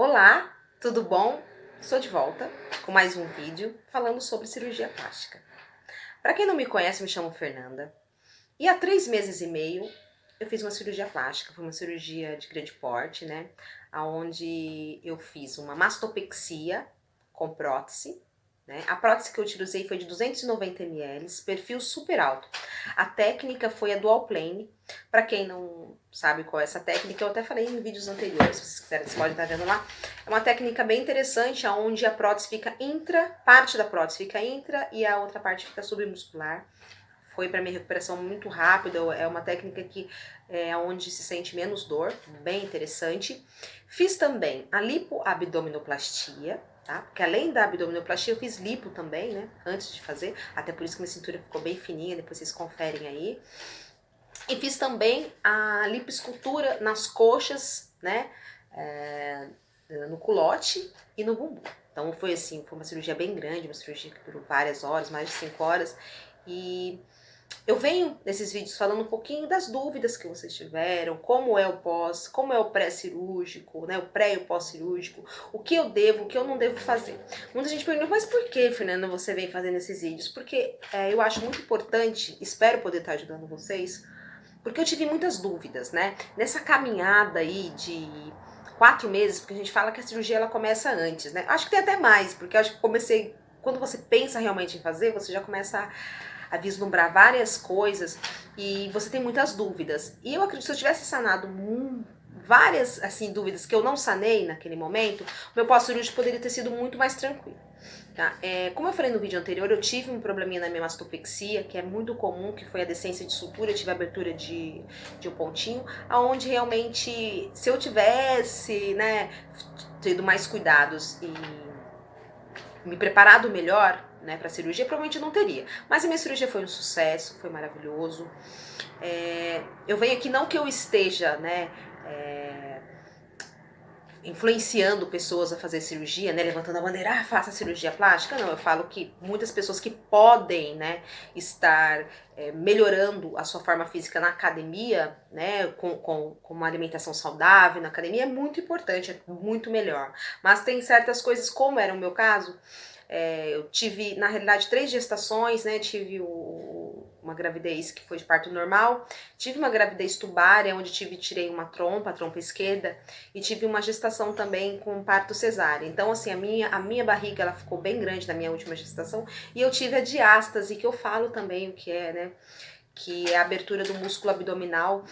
Olá, tudo bom? Estou de volta com mais um vídeo falando sobre cirurgia plástica. Para quem não me conhece, me chamo Fernanda e há 3 meses e meio eu fiz uma cirurgia plástica. Foi uma cirurgia de grande porte, né? Onde eu fiz uma mastopexia com prótese, né? A prótese que eu utilizei foi de 290 ml, perfil super alto. A técnica foi a dual plane. Para quem não sabe qual é essa técnica, eu até falei em vídeos anteriores, se vocês quiserem, vocês podem estar vendo lá. É uma técnica bem interessante, onde a prótese fica parte da prótese fica intra e a outra parte fica submuscular. Foi para minha recuperação muito rápida, é uma técnica que é onde se sente menos dor, bem interessante. Fiz também a lipoabdominoplastia, tá? Porque além da abdominoplastia eu fiz lipo também, né? Antes de fazer, até por isso que minha cintura ficou bem fininha, depois vocês conferem aí. E fiz também a lipoescultura nas coxas, né? No culote e no bumbum. Então foi assim, foi uma cirurgia bem grande, uma cirurgia que durou várias horas, mais de 5 horas. E eu venho nesses vídeos falando um pouquinho das dúvidas que vocês tiveram, como é o pós, como é o pré-cirúrgico, né, o pré e o pós-cirúrgico, o que eu devo, o que eu não devo fazer. Muita gente pergunta, mas por que, Fernanda, você vem fazendo esses vídeos? Porque eu acho muito importante, espero poder estar ajudando vocês, porque eu tive muitas dúvidas, né? Nessa caminhada aí de 4 meses, porque a gente fala que a cirurgia ela começa antes, né? Acho que tem até mais, porque eu acho que comecei, quando você pensa realmente em fazer, você já começa a vislumbrar várias coisas e você tem muitas dúvidas. E eu acredito que se eu tivesse sanado várias assim dúvidas que eu não sanei naquele momento, o meu pós-cirúrgico poderia ter sido muito mais tranquilo. Tá? Como eu falei no vídeo anterior, eu tive um probleminha na minha mastopexia, que é muito comum, que foi a descência de sutura, eu tive abertura de um pontinho, aonde realmente, se eu tivesse, né, tido mais cuidados e me preparado melhor, né, para cirurgia, provavelmente eu não teria. Mas a minha cirurgia foi um sucesso, foi maravilhoso. Eu venho aqui não que eu esteja, né, influenciando pessoas a fazer cirurgia, né, levantando a bandeira, faça cirurgia plástica. Não, eu falo que muitas pessoas que podem, né, estar melhorando a sua forma física na academia, né, com uma alimentação saudável na academia, é muito importante, é muito melhor. Mas tem certas coisas, como era o meu caso, eu tive, na realidade, 3 gestações, né, tive uma gravidez que foi de parto normal, tive uma gravidez tubária, onde tirei uma trompa, a trompa esquerda, e tive uma gestação também com parto cesárea. Então, assim, a minha barriga, ela ficou bem grande na minha última gestação, e eu tive a diástase, que eu falo também o que é, né, que é a abertura do músculo abdominal,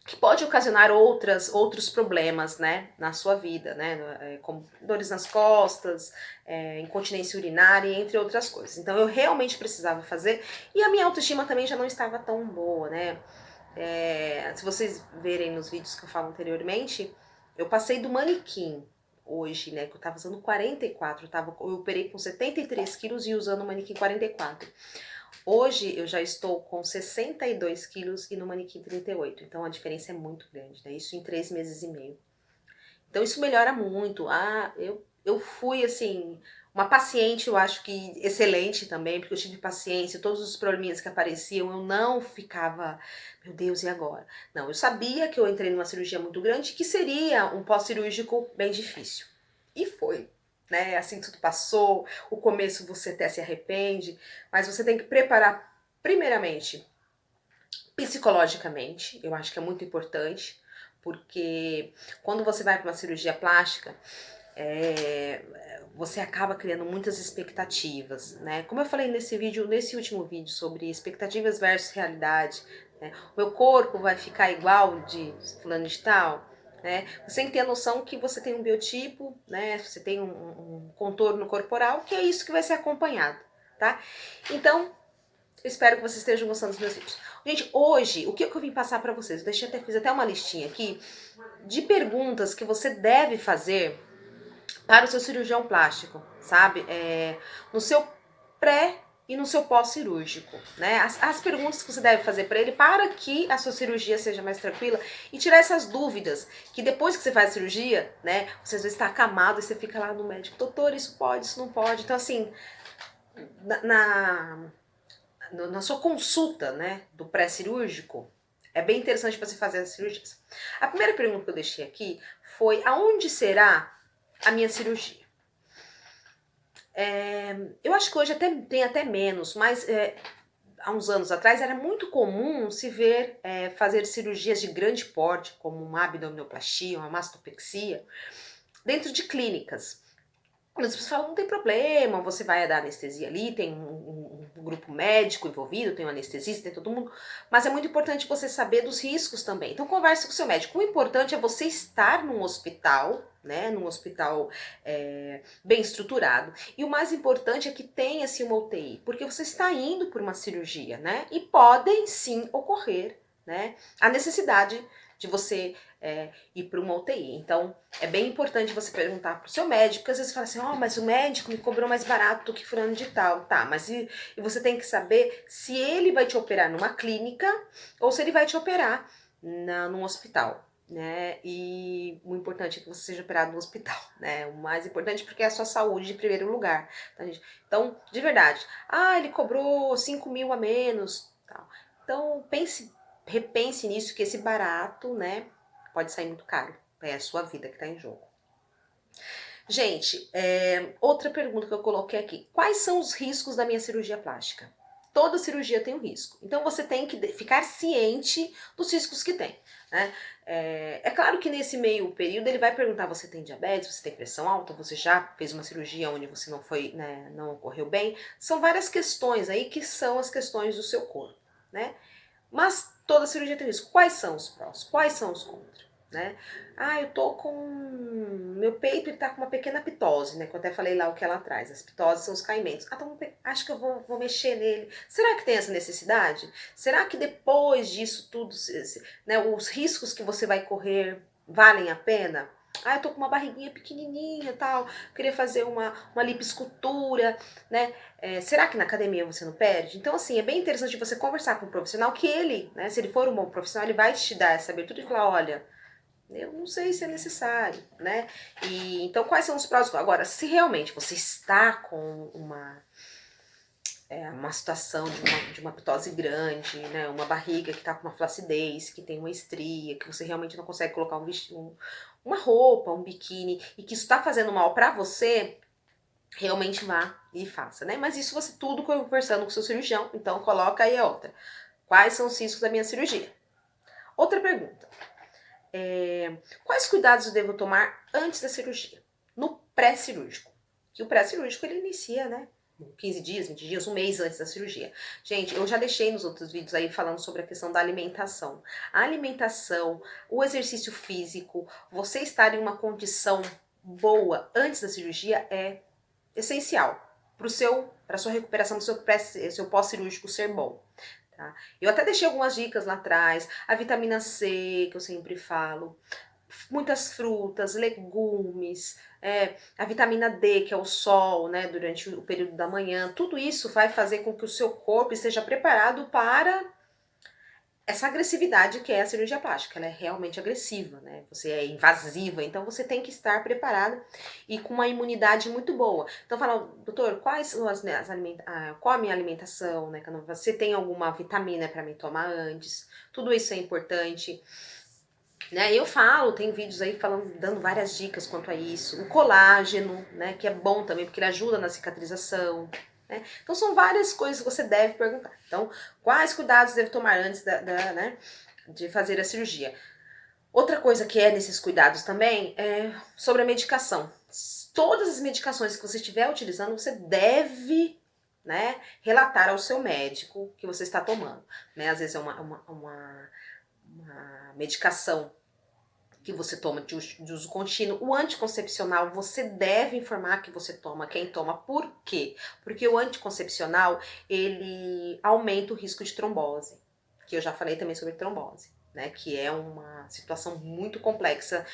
que pode ocasionar outros problemas, né, na sua vida, né, como dores nas costas, incontinência urinária, entre outras coisas. Então eu realmente precisava fazer, e a minha autoestima também já não estava tão boa, né. Se vocês verem nos vídeos que eu falo anteriormente, eu passei do manequim hoje, né, que eu tava usando 44, eu operei com 73 quilos e usando o manequim 44. Hoje eu já estou com 62 quilos e no manequim 38, então a diferença é muito grande, né? Isso em 3 meses e meio. Então isso melhora muito. Eu fui assim, uma paciente, eu acho que excelente também, porque eu tive paciência, todos os probleminhas que apareciam, eu não ficava, meu Deus, e agora? Não, eu sabia que eu entrei numa cirurgia muito grande, que seria um pós-cirúrgico bem difícil. E foi, né? Assim tudo passou, o começo você até se arrepende, mas você tem que preparar primeiramente psicologicamente, eu acho que é muito importante, porque quando você vai para uma cirurgia plástica, você acaba criando muitas expectativas, né? Como eu falei nesse último vídeo sobre expectativas versus realidade, né? O meu corpo vai ficar igual de fulano de tal, né? Você tem que ter a noção que você tem um biotipo, né? Você tem um contorno corporal, que é isso que vai ser acompanhado, tá? Então, eu espero que vocês estejam gostando dos meus vídeos. Gente, hoje, o que eu vim passar pra vocês? Fiz até uma listinha aqui de perguntas que você deve fazer para o seu cirurgião plástico, sabe? No seu pré e no seu pós-cirúrgico, né? As perguntas que você deve fazer para ele para que a sua cirurgia seja mais tranquila e tirar essas dúvidas, que depois que você faz a cirurgia, né, você às vezes está acamado e você fica lá no médico, doutor, isso pode, isso não pode. Então, assim, na sua consulta, né, do pré-cirúrgico, é bem interessante você fazer as cirurgias. A primeira pergunta que eu deixei aqui foi: aonde será a minha cirurgia. Eu acho que hoje tem até menos, mas há uns anos atrás era muito comum se ver fazer cirurgias de grande porte, como uma abdominoplastia, uma mastopexia, dentro de clínicas. As pessoas falam, não tem problema, você vai dar anestesia ali, tem um grupo médico envolvido, tem um anestesista, tem todo mundo, mas é muito importante você saber dos riscos também. Então converse com o seu médico. O importante é você estar num hospital, né, num hospital bem estruturado. E o mais importante é que tenha-se uma UTI, porque você está indo por uma cirurgia, né, e podem sim ocorrer, né, a necessidade de você ir para uma UTI. Então, é bem importante você perguntar pro seu médico, porque às vezes fala assim, mas o médico me cobrou mais barato do que fulano de tal. Tá, mas e você tem que saber se ele vai te operar numa clínica ou se ele vai te operar num hospital, né? E o importante é que você seja operado no hospital, né? O mais importante porque é a sua saúde em primeiro lugar, tá, gente? Então, de verdade, ele cobrou 5 mil a menos, tal. Então, repense nisso, que esse barato, né, pode sair muito caro. É a sua vida que está em jogo. Gente, outra pergunta que eu coloquei aqui. Quais são os riscos da minha cirurgia plástica? Toda cirurgia tem um risco. Então você tem que ficar ciente dos riscos que tem, né? É claro que nesse meio período ele vai perguntar: você tem diabetes, você tem pressão alta, você já fez uma cirurgia onde você não foi, né, não ocorreu bem? São várias questões aí que são as questões do seu corpo, né? Mas toda cirurgia tem risco. Quais são os prós? Quais são os contras? Né? Eu tô com... Meu peito ele tá com uma pequena pitose, né? Que eu até falei lá o que ela traz. As pitoses são os caimentos. Então acho que eu vou mexer nele. Será que tem essa necessidade? Será que depois disso tudo, né, os riscos que você vai correr valem a pena? Eu tô com uma barriguinha pequenininha e tal, queria fazer uma lipoescultura, né? Será que na academia você não perde? Então, assim, é bem interessante você conversar com um profissional que ele, né, se ele for um bom profissional, ele vai te dar essa abertura e falar, olha, eu não sei se é necessário, né? E então, quais são os prós? Agora, se realmente você está com uma situação de uma pitose grande, né? Uma barriga que está com uma flacidez, que tem uma estria, que você realmente não consegue colocar um vestido, uma roupa, um biquíni, e que isso está fazendo mal para você, realmente vá e faça, né? Mas isso você tudo conversando com o seu cirurgião, então coloca aí a outra. Quais são os riscos da minha cirurgia? Outra pergunta. Quais cuidados eu devo tomar antes da cirurgia? No pré-cirúrgico. Que o pré-cirúrgico ele inicia, né? 15 dias, 20 dias, um mês antes da cirurgia. Gente, eu já deixei nos outros vídeos aí falando sobre a questão da alimentação. A alimentação, o exercício físico, você estar em uma condição boa antes da cirurgia é essencial para sua recuperação, do seu pós-cirúrgico ser bom. Tá? Eu até deixei algumas dicas lá atrás, a vitamina C, que eu sempre falo, muitas frutas, legumes, a vitamina D, que é o sol, né, durante o período da manhã, tudo isso vai fazer com que o seu corpo esteja preparado para essa agressividade que é a cirurgia plástica. Ela é realmente agressiva, né? Você é invasiva, então você tem que estar preparada e com uma imunidade muito boa. Então fala, doutor, quais são qual a minha alimentação, né? Você tem alguma vitamina para me tomar antes? Tudo isso é importante. Né, eu falo, tem vídeos aí falando, dando várias dicas quanto a isso. O colágeno, né, que é bom também, porque ele ajuda na cicatrização. Né? Então são várias coisas que você deve perguntar. Então, quais cuidados deve tomar antes né, de fazer a cirurgia? Outra coisa que é nesses cuidados também é sobre a medicação. Todas as medicações que você estiver utilizando, você deve, né, relatar ao seu médico que você está tomando. Né? Às vezes é uma medicação que você toma de uso contínuo. O anticoncepcional, você deve informar que você toma, quem toma. Por quê? Porque o anticoncepcional, ele aumenta o risco de trombose, que eu já falei também sobre trombose, né? Que é uma situação muito complexa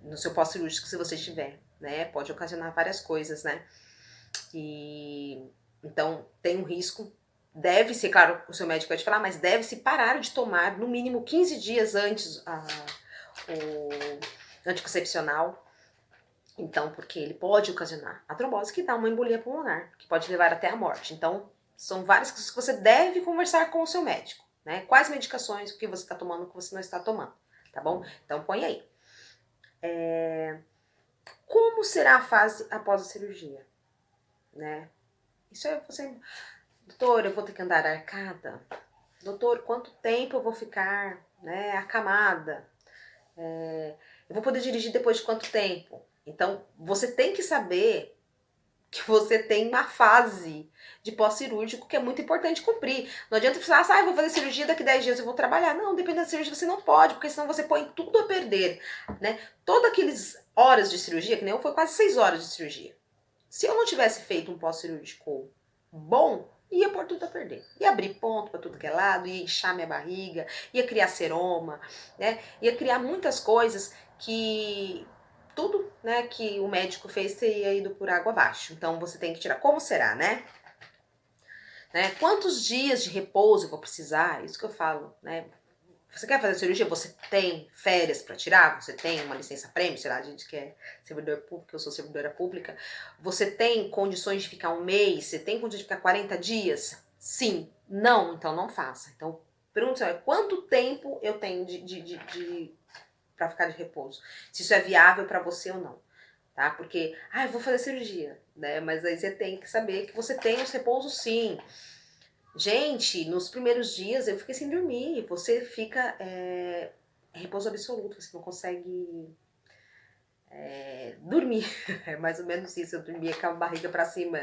no seu pós-cirúrgico, se você tiver, né? Pode ocasionar várias coisas, né? E então tem um risco. Deve ser, claro, o seu médico vai te falar, mas deve-se parar de tomar no mínimo 15 dias antes o anticoncepcional. Então, porque ele pode ocasionar a trombose, que dá uma embolia pulmonar, que pode levar até a morte. Então, são várias coisas que você deve conversar com o seu médico, né? Quais medicações, o que você está tomando, o que você não está tomando, tá bom? Então, põe aí. como será a fase após a cirurgia, né? Isso é você, doutor, eu vou ter que andar arcada? Doutor, quanto tempo eu vou ficar, né, acamada? Eu vou poder dirigir depois de quanto tempo? Então, você tem que saber que você tem uma fase de pós-cirúrgico que é muito importante cumprir. Não adianta você falar, eu vou fazer cirurgia daqui 10 dias, eu vou trabalhar. Não, dependendo da cirurgia você não pode, porque senão você põe tudo a perder, né? Todas aquelas horas de cirurgia, que nem eu, foi quase 6 horas de cirurgia. Se eu não tivesse feito um pós-cirúrgico bom, ia pôr tudo a perder. Ia abrir ponto para tudo que é lado, ia inchar minha barriga, ia criar seroma, né? Ia criar muitas coisas que tudo, né, que o médico fez teria ido por água abaixo. Então você tem que tirar. Como será, né? Quantos dias de repouso eu vou precisar? Isso que eu falo, né? Você quer fazer cirurgia? Você tem férias para tirar? Você tem uma licença prêmio? Sei lá, a gente que é servidor público, eu sou servidora pública. Você tem condições de ficar um mês? Você tem condições de ficar 40 dias? Sim. Não? Então não faça. Então, pergunta quanto tempo eu tenho para ficar de repouso? Se isso é viável para você ou não. Tá? Porque, eu vou fazer cirurgia, né? Mas aí você tem que saber que você tem os repousos sim. Gente, nos primeiros dias eu fiquei sem dormir. Você fica repouso absoluto, você não consegue dormir. É mais ou menos isso. Eu dormia com a barriga pra cima.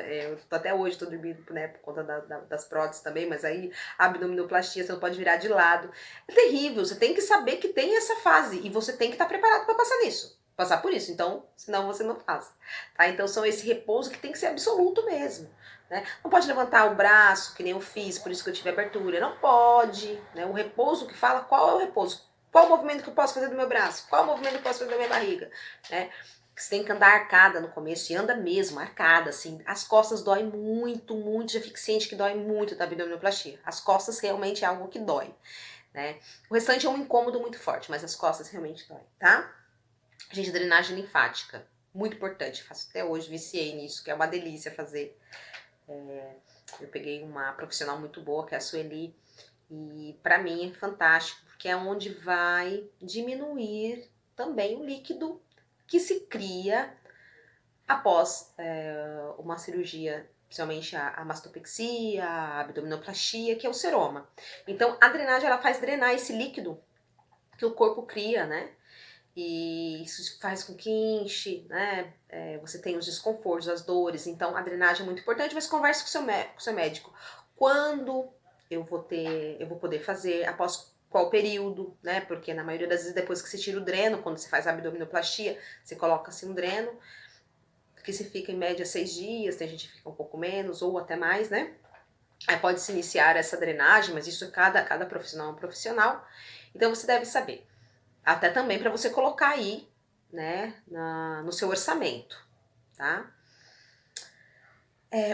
Até hoje tô dormindo, né, por conta das próteses também, mas aí abdominoplastia, você não pode virar de lado. É terrível. Você tem que saber que tem essa fase e você tem que estar preparado para passar nisso. Passar por isso, então, senão você não faz. Tá? Então são esse repouso que tem que ser absoluto mesmo. Né? Não pode levantar o braço, que nem eu fiz, por isso que eu tive abertura. Não pode. Né? O repouso que fala qual é o repouso. Qual o movimento que eu posso fazer do meu braço? Qual o movimento que eu posso fazer da minha barriga? Né? Você tem que andar arcada no começo, e anda mesmo, arcada, assim. As costas doem muito, muito. Já fique ciente que dói muito da abdominoplastia. As costas realmente é algo que dói. Né? O restante é um incômodo muito forte, mas as costas realmente doem, tá? Gente, drenagem linfática, muito importante. Faço até hoje, viciei nisso, que é uma delícia fazer. Eu peguei uma profissional muito boa, que é a Sueli, e pra mim é fantástico, porque é onde vai diminuir também o líquido que se cria após uma cirurgia, principalmente a mastopexia, a abdominoplastia, que é o seroma. Então, a drenagem, ela faz drenar esse líquido que o corpo cria, né? E isso faz com que inche, né? Você tem os desconfortos, as dores. Então, a drenagem é muito importante, mas converse com o seu médico. Quando eu vou poder fazer, após qual período, né? Porque na maioria das vezes, depois que você tira o dreno, quando você faz a abdominoplastia, você coloca assim um dreno, que se fica em média 6 dias, tem gente que fica um pouco menos, ou até mais, né? Aí pode se iniciar essa drenagem, mas isso cada profissional é um profissional. Então você deve saber. Até também para você colocar aí, né, no seu orçamento, tá?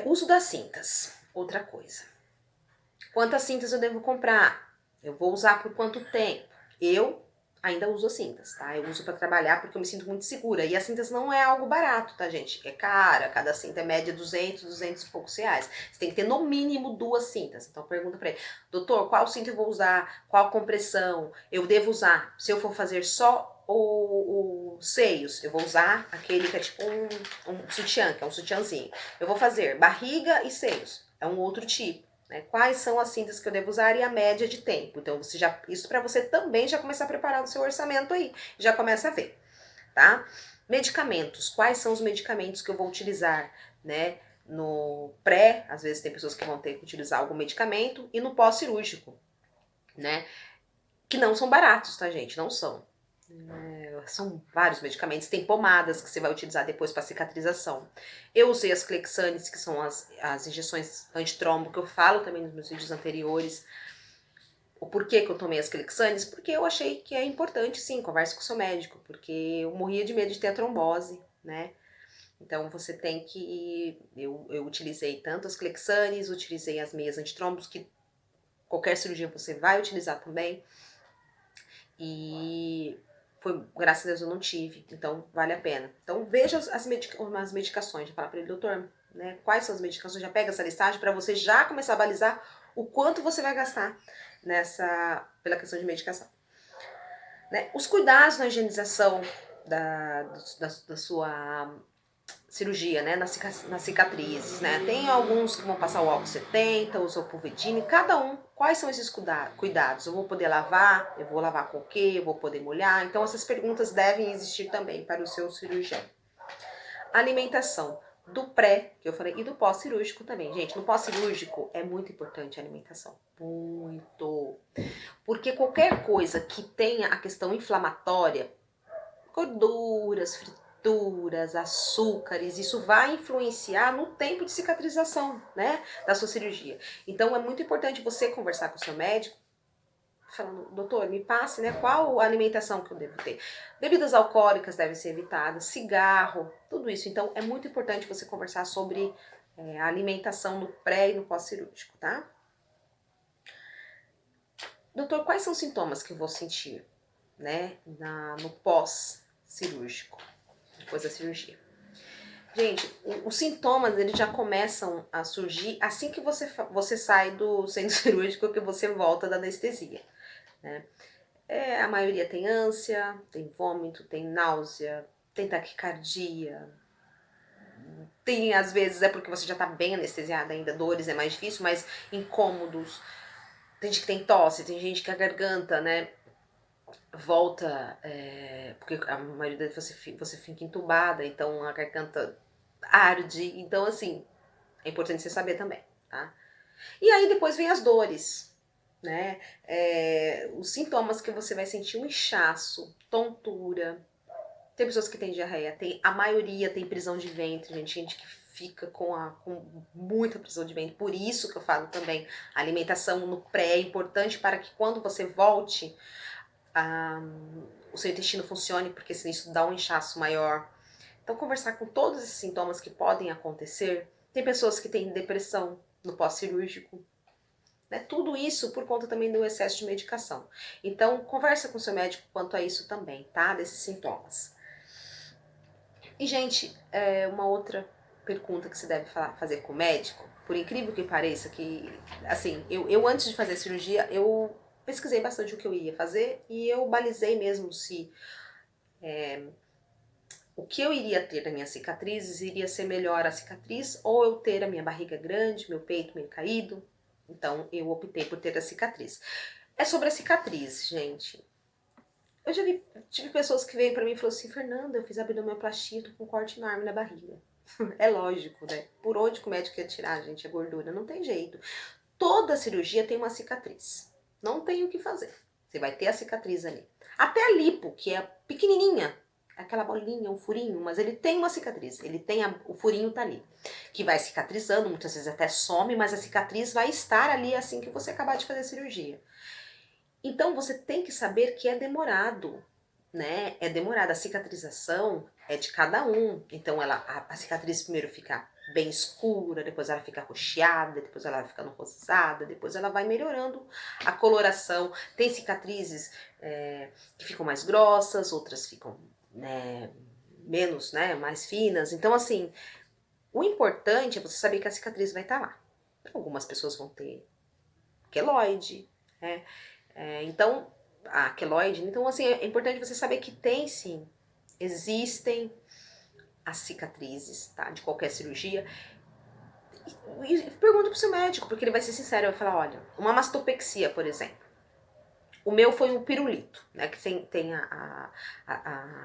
Uso das cintas, outra coisa. Quantas cintas eu devo comprar? Eu vou usar por quanto tempo? Eu ainda uso as cintas, tá? Eu uso para trabalhar porque eu me sinto muito segura. E as cintas não é algo barato, tá, gente? É cara, cada cinta é média 200 e poucos reais. Você tem que ter no mínimo 2 cintas. Então pergunta para ele, doutor, qual cinta eu vou usar? Qual compressão eu devo usar? Se eu for fazer só os seios, eu vou usar aquele que é tipo um sutiã, que é um sutiãzinho. Eu vou fazer barriga e seios, é um outro tipo. Né? Quais são as cintas que eu devo usar e a média de tempo. Então, isso para você também já começar a preparar o seu orçamento aí. Já começa a ver, tá? Medicamentos. Quais são os medicamentos que eu vou utilizar, né? No pré, às vezes tem pessoas que vão ter que utilizar algum medicamento, e no pós-cirúrgico, né? Que não são baratos, tá, gente? Não são. São vários medicamentos, tem pomadas que você vai utilizar depois para cicatrização. Eu usei as Clexanes, que são as injeções antitrombo, que eu falo também nos meus vídeos anteriores. O porquê que eu tomei as Clexanes? Porque eu achei que é importante, sim, converse com o seu médico, porque eu morria de medo de ter a trombose, né? Então você tem que... Eu utilizei tanto as Clexanes, utilizei as meias antitrombos, que qualquer cirurgia você vai utilizar também. E graças a Deus eu não tive, então vale a pena. Então veja as medicações, já fala para ele, doutor, né, quais são as medicações, já pega essa listagem para você já começar a balizar o quanto você vai gastar pela questão de medicação. Né? Os cuidados na higienização da sua cirurgia, né, nas cicatrizes, né? Tem alguns que vão passar o álcool 70, o Zolpidem, cada um. Quais são esses cuidados? Eu vou poder lavar? Eu vou lavar com o quê? Eu vou poder molhar? Então essas perguntas devem existir também para o seu cirurgião. Alimentação do pré, que eu falei, e do pós-cirúrgico também. Gente, no pós-cirúrgico é muito importante a alimentação. Muito. Porque qualquer coisa que tenha a questão inflamatória, gorduras, frituras, açúcares, isso vai influenciar no tempo de cicatrização, né, da sua cirurgia. Então é muito importante você conversar com o seu médico, falando, doutor, me passe, né, qual a alimentação que eu devo ter. Bebidas alcoólicas devem ser evitadas, cigarro, tudo isso. Então é muito importante você conversar sobre a alimentação no pré e no pós-cirúrgico, tá? Doutor, quais são os sintomas que eu vou sentir, né, no pós-cirúrgico, depois da cirurgia? Gente, os sintomas eles já começam a surgir assim que você sai do centro cirúrgico, que você volta da anestesia, né? A maioria tem ânsia, tem vômito, tem náusea, tem taquicardia, tem às vezes é porque você já tá bem anestesiada ainda, dores é mais difícil, mas incômodos. Tem gente que tem tosse, tem gente que a garganta, né, volta, porque a maioria das vezes você fica entubada, então a garganta arde, então assim, é importante você saber também, tá? E aí depois vem as dores, né? Os sintomas que você vai sentir, um inchaço, tontura. Tem pessoas que têm diarreia, a maioria tem prisão de ventre, gente que fica com muita prisão de ventre. Por isso que eu falo também, a alimentação no pré é importante para que quando você volte, o seu intestino funcione, porque senão isso dá um inchaço maior. Então, conversar com todos esses sintomas que podem acontecer. Tem pessoas que têm depressão no pós-cirúrgico, né? Tudo isso por conta também do excesso de medicação. Então, conversa com seu médico quanto a isso também, tá? Desses sintomas. E, gente, uma outra pergunta que você deve fazer com o médico, por incrível que pareça, que, assim, eu antes de fazer a cirurgia, eu pesquisei bastante o que eu ia fazer e eu balizei mesmo se o que eu iria ter na minha cicatrizes iria ser melhor a cicatriz ou eu ter a minha barriga grande, meu peito meio caído. Então eu optei por ter a cicatriz. É sobre a cicatriz, gente. Eu já tive pessoas que veio pra mim e falaram assim, Fernanda, eu fiz abdominoplastia, tô com um corte enorme na barriga. É lógico, né? Por onde que o médico ia tirar, gente, a gordura? Não tem jeito. Toda cirurgia tem uma cicatriz. Não tem o que fazer. Você vai ter a cicatriz ali. Até a lipo, que é pequenininha, aquela bolinha, um furinho, mas ele tem uma cicatriz. Ele tem o furinho tá ali, que vai cicatrizando, muitas vezes até some, mas a cicatriz vai estar ali assim que você acabar de fazer a cirurgia. Então você tem que saber que é demorado, né? É demorado. A cicatrização é de cada um. Então a cicatriz primeiro fica bem escura, depois ela fica roxeada, depois ela vai ficando rosada, depois ela vai melhorando a coloração. Tem cicatrizes que ficam mais grossas, outras ficam, né, menos, né, mais finas. Então assim, o importante é você saber que a cicatriz vai estar lá. Algumas pessoas vão ter queloide, né? Então, a queloide, então assim, é importante você saber que tem sim, existem as cicatrizes, tá? De qualquer cirurgia. E pergunta pro seu médico, porque ele vai ser sincero, vai falar, olha, uma mastopexia, por exemplo. O meu foi um pirulito, né? Que tem a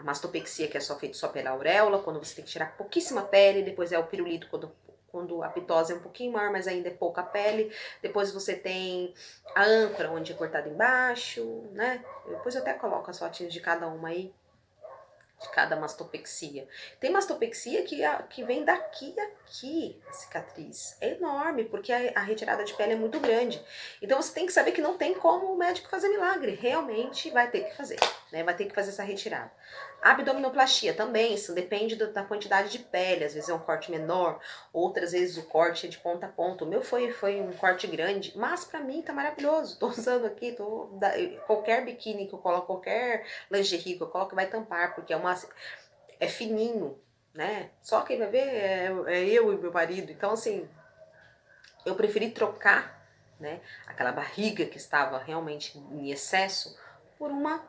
mastopexia, que é só feito só pela auréola, quando você tem que tirar pouquíssima pele, depois é o pirulito quando a pitose é um pouquinho maior, mas ainda é pouca pele. Depois você tem a âncora, onde é cortada embaixo, né? Depois eu até coloco as fotinhas de cada uma aí, de cada mastopexia. Tem mastopexia que vem daqui a aqui, a cicatriz. É enorme, porque a retirada de pele é muito grande. Então você tem que saber que não tem como o médico fazer milagre. Realmente vai ter que fazer, né? Vai ter que fazer essa retirada. A abdominoplastia também, isso depende da quantidade de pele. Às vezes é um corte menor, outras vezes o corte é de ponta a ponta. O meu foi um corte grande, mas pra mim tá maravilhoso. Tô usando aqui, qualquer biquíni que eu coloco, qualquer lingerie que eu coloco vai tampar, porque é fininho, né? Só quem vai ver é eu e meu marido. Então, assim, eu preferi trocar, né, aquela barriga que estava realmente em excesso por uma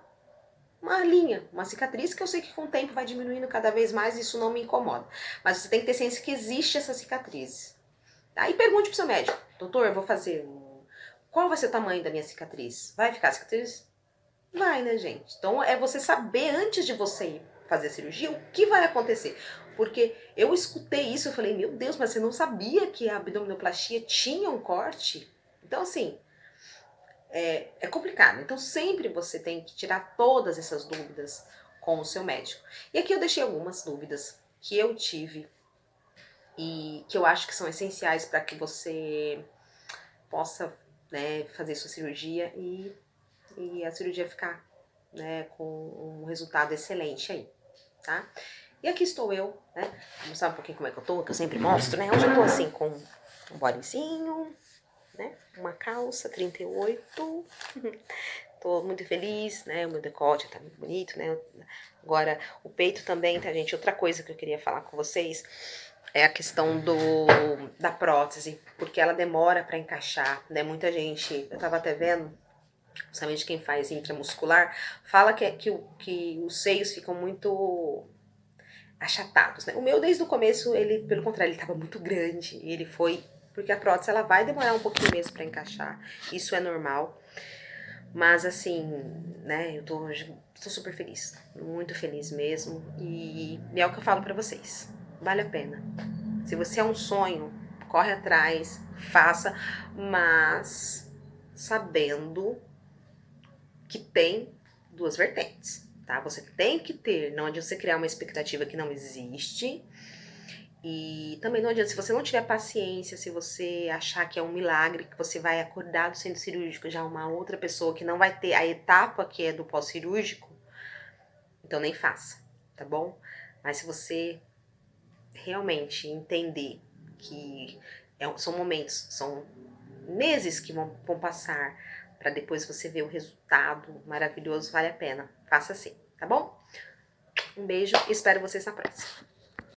uma linha, uma cicatriz que eu sei que com o tempo vai diminuindo cada vez mais e isso não me incomoda. Mas você tem que ter ciência que existe essa cicatriz. Aí pergunte pro seu médico, doutor, eu vou fazer qual vai ser o tamanho da minha cicatriz? Vai ficar cicatriz? Vai, né, gente? Então é você saber antes de você ir fazer a cirurgia o que vai acontecer. Porque eu escutei isso e falei, meu Deus, mas você não sabia que a abdominoplastia tinha um corte? Então, assim, é complicado. Então sempre você tem que tirar todas essas dúvidas com o seu médico. E aqui eu deixei algumas dúvidas que eu tive e que eu acho que são essenciais para que você possa, né, fazer sua cirurgia e a cirurgia ficar, né, com um resultado excelente aí, tá? E aqui estou eu, né? Vou mostrar um pouquinho como é que eu tô, que eu sempre mostro, né? Hoje eu tô assim com um bodyzinho, né? Uma calça 38. Tô muito feliz, né? O meu decote tá muito bonito, né? Agora, o peito também, tá, gente? Outra coisa que eu queria falar com vocês é a questão da prótese, porque ela demora pra encaixar, né? Muita gente, eu tava até vendo, principalmente quem faz intramuscular, fala que os seios ficam muito achatados, né? O meu, desde o começo, ele, pelo contrário, ele tava muito grande, e ele foi, porque a prótese, ela vai demorar um pouquinho mesmo pra encaixar, isso é normal, mas assim, né, eu tô super feliz, muito feliz mesmo, e é o que eu falo pra vocês, vale a pena. Se você é um sonho, corre atrás, faça, mas sabendo que tem duas vertentes, tá? Você tem que ter, não adianta você criar uma expectativa que não existe. E também não adianta, se você não tiver paciência, se você achar que é um milagre, que você vai acordar do centro cirúrgico já uma outra pessoa que não vai ter a etapa que é do pós-cirúrgico, então nem faça, tá bom? Mas se você realmente entender que são momentos, são meses que vão passar para depois você ver o resultado maravilhoso, vale a pena. Faça assim, tá bom? Um beijo e espero vocês na próxima.